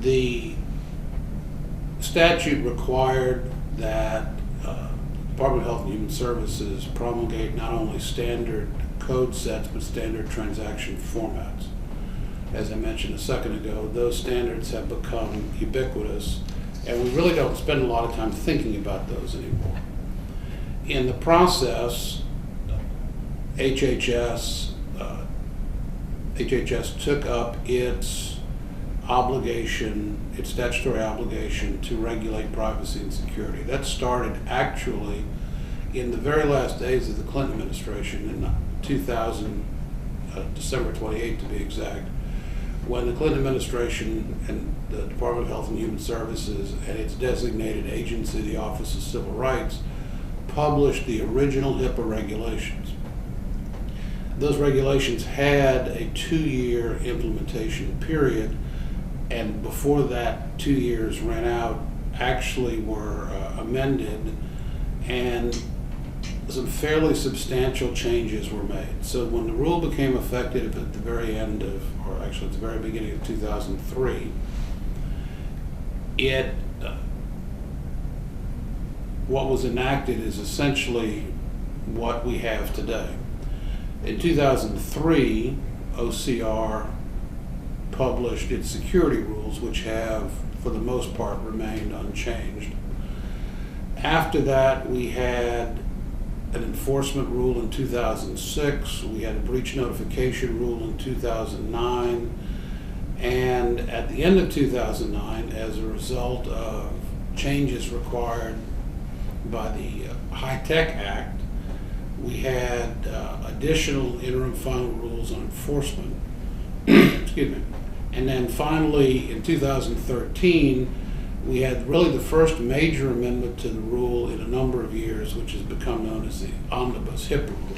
The statute required that Department of Health and Human Services promulgate not only standard code sets but standard transaction formats. As I mentioned a second ago, those standards have become ubiquitous, and we really don't spend a lot of time thinking about those anymore. In the process, HHS took up its obligation, its statutory obligation to regulate privacy and security. That started actually in the very last days of the Clinton administration in 2000, December 28 to be exact, when the Clinton administration and the Department of Health and Human Services and its designated agency, the Office of Civil Rights, published the original HIPAA regulations. Those regulations had a 2-year implementation period, and before that 2 years ran out, actually were amended, and some fairly substantial changes were made. So when the rule became effective at the very end of, or actually at the very beginning of 2003, what was enacted is essentially what we have today. In 2003, OCR published its security rules, which have, for the most part, remained unchanged. After that, we had an enforcement rule in 2006, we had a breach notification rule in 2009, and at the end of 2009, as a result of changes required by the High-Tech Act, we had additional interim final rules on enforcement. Excuse me. And then finally, in 2013, we had really the first major amendment to the rule in a number of years, which has become known as the Omnibus HIPAA rule.